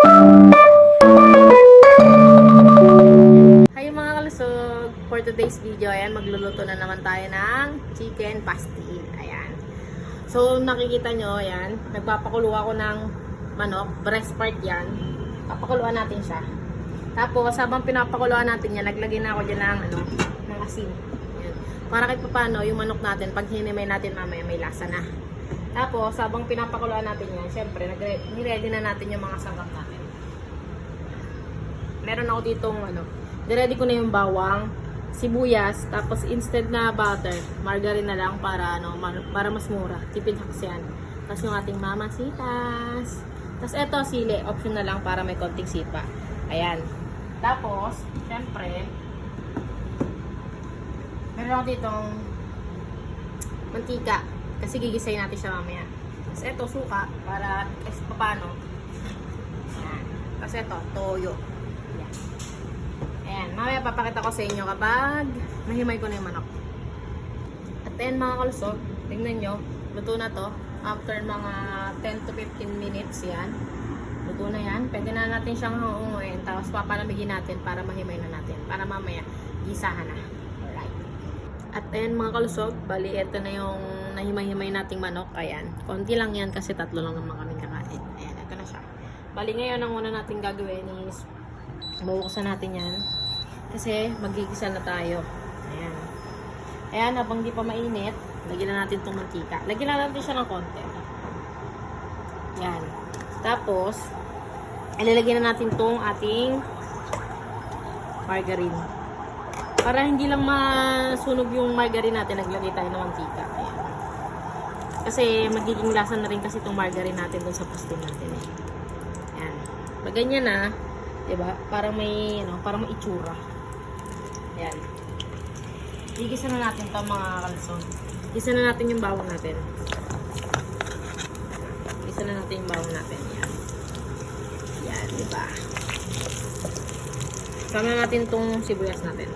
Hi mga kalusog! For today's video, ayan, magluluto na naman tayo ng chicken pastil. Ayan. So, nakikita nyo, ayan, nagpapakulo ako ng manok, breast part yan. Papakuluan natin siya. Tapos, habang pinapakuluan natin yan, naglagay na ako dyan ng asin. Ayan. Para kahit paano, yung manok natin, pag hinimay natin mamaya, may lasa na. Tapos, habang pinapakuluan natin yan, syempre, niready na natin yung mga sangkap natin. Meron ako ditong niready ko na yung bawang, sibuyas, tapos instead na butter, margarine na lang para para mas mura. Tipid hacks yan. Tapos yung ating mamasitas. Tapos eto sili, option na lang para may konting sipa. Ayan. Tapos, syempre, meron ako ditong mantika kasi gigisayin natin siya mamaya. Tapos eto suka para paano. Ayan. Tapos eto toyo. Ayan, mamaya papakita ko sa inyo kapag mahimay ko na yung manok. At then mga kalusog, tingnan nyo, luto na to. After mga 10 to 15 minutes yan, luto na yan. Pwede na natin siyang uunguin, tapos papalamigin natin para mahimay na natin. Para mamaya, gisahan na. Alright. At then mga kalusog, bali ito na yung nahimay-himay nating manok. Ayan, konti lang yan kasi tatlo lang naman kami kakain. Ayan, ito na siya. Bali ngayon, ang una natin gagawin is bubuksan natin yan kasi magigisa na tayo. Ayan. Ayan, habang di pa mainit, lagyan na natin itong mantika. Lagyan na natin siya ng konti. Ayan. Tapos, ilalagyan na natin itong ating margarine. Para hindi lang masunog yung margarine natin, naglagay tayo ng mantika. Ayan. Kasi magiging lasa na rin kasi itong margarine natin dun sa pastil natin. Ayan. Pag ganyan na, diba? Parang may, parang may itsura. Ayan. Igisa na natin ito mga kalsong. Igisa na natin yung bawang natin. Igisa na natin yung bawang natin. Ayan. Ayan, diba? Sama natin itong sibuyas natin.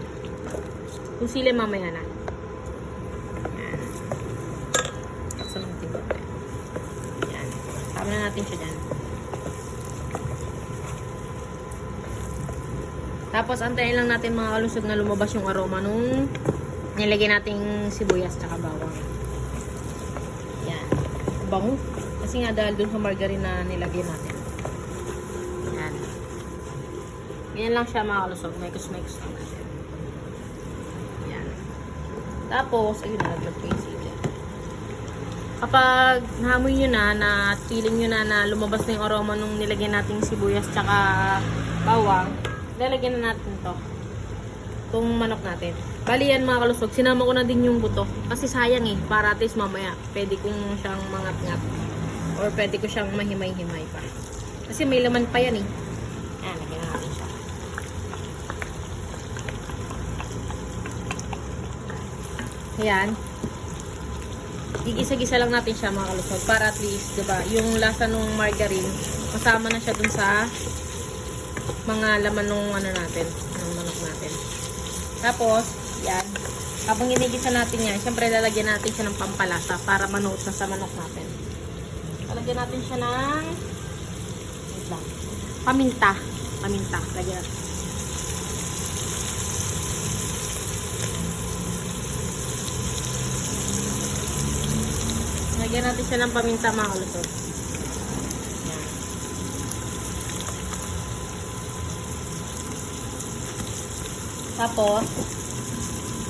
Kung sili mamaya na. Ayan. Sama natin ito. Ayan. Sama na natin siya dyan. Tapos, antayin lang natin mga kalusog na lumabas yung aroma nung nilagay nating sibuyas tsaka bawang. Yan. Bango. Kasi nga dahil dun sa margarine na nilagay natin. Yan. Ganyan lang siya mga kalusog. Mekos-mekos lang natin. Yan. Tapos, ayun, nalaglag ko yung sili. Kapag nahamoy nyo na feeling nyo na lumabas na yung aroma nung nilagay nating sibuyas tsaka bawang, lalagyan na natin to itong manok natin. Bali yan mga kalusog, sinama ko na din yung buto kasi sayang para at least mamaya pwede kong siyang mangat-ngat or pwede ko siyang mahimay-himay pa kasi may laman pa yan ayan, lagyan na natin siya. Ayan, gigisa-gisa lang natin siya mga kalusog para at least diba, yung lasa ng margarine kasama na siya dun sa mga laman ng natin, ng manok natin. Tapos, yan. Habang ginigisa natin yan, syempre lalagyan natin siya ng pampalasa para manood na sa manok natin. Lalagyan natin siya ng paminta. Paminta. Lagyan natin. Lagyan natin siya ng paminta mga kalusog. Tapos,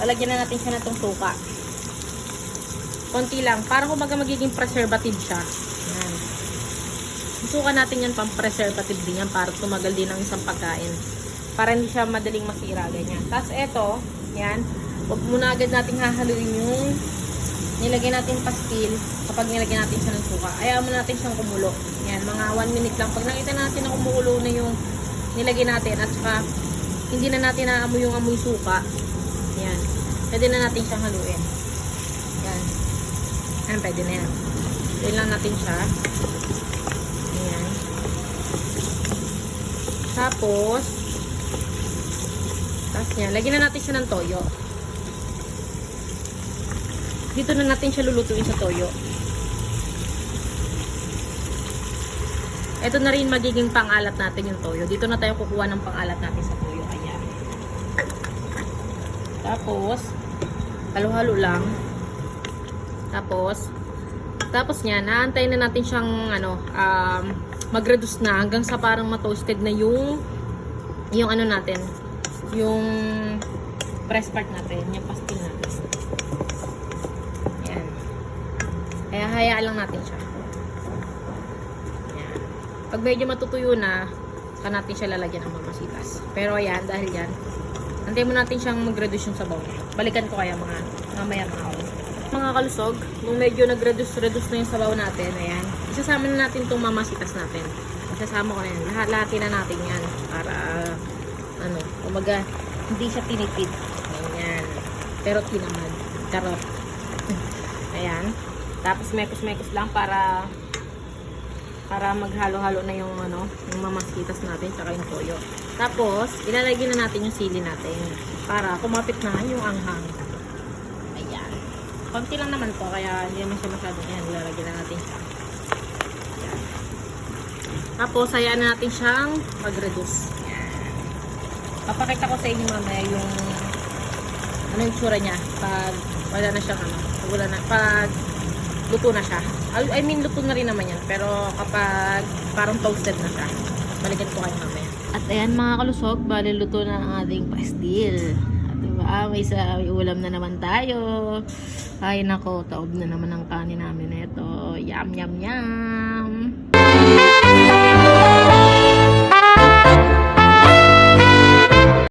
lalagyan na natin siya ng itong suka. Konti lang. Parang kumbaga magiging preservative siya. Ayan. Yung suka natin yan, pang-preservative din yan para tumagal din ng isang pagkain. Para hindi siya madaling masira. Ganyan. Tapos, eto, yan. Huwag muna agad natin hahaluin yung nilagyan natin pastil kapag nilagyan natin siya ng suka. Ayaw muna natin siyang kumulo. Yan, mga 1 minute lang. Pag nakita natin na kumukulo na yung nilagyan natin at saka hindi na natin naamoy yung amoy suka. Ayan. Pwede na natin siyang haluin. Ayan. Ayan, pwede na yan. Haluin lang natin siya. Ayan. Tapos, yan. Lagyan na natin siya ng toyo. Dito na natin siya lulutuin sa toyo. ito na rin magiging pang-alat natin yung toyo. Dito na tayo kukuha ng pang-alat natin sa toyo. Ayan. Tapos, halo-halo lang. Tapos niyan, naantayin na natin siyang mag-reduce na hanggang sa parang ma-toasted na yung ano natin, yung press part natin, yung pastil natin. Ayan. Kaya hayaan lang natin siya. Ayan. Pag medyo matutuyo na, saka natin siya lalagyan ng mamasitas. Pero ayan, dahil yan, antayin mo natin siyang mag-reduce yung sabaw. Balikan ko kaya mamaya mga kalusog. Mga kalusog, nung medyo nag-reduce na yung sabaw natin, ayan, isasama na natin itong mamasitas natin. Isasama ko na yan. Lahat-lahatin na natin yan para, umaga, hindi siya tinipid. Ayan. Pero tinamad. Karot. Ayan. Tapos mekos-mekos lang para maghalo-halo na yung yung mamasitas natin tsaka yung toyo. Tapos, ilalagay na natin yung sili natin para kumapit na yung anghang. Ayan. Konti lang naman po, kaya hindi naman siya masyadong yan. Ilalagay na natin siya. Ayan. Tapos, hayaan na natin siyang mag-reduce. Ayan. Papakita ko sa inyo mamaya yung yung tsura niya pag wala na siyang pag luto na siya. I mean, luto na rin naman yan. Pero kapag parang toasted na siya, balikan ko kayo mamaya. At ayan mga kalusog, bali luto na ang ating pastil. At diba, may ulam na naman tayo. Ay nako, taob na naman ang kanin namin ito. Yum, yum, yum.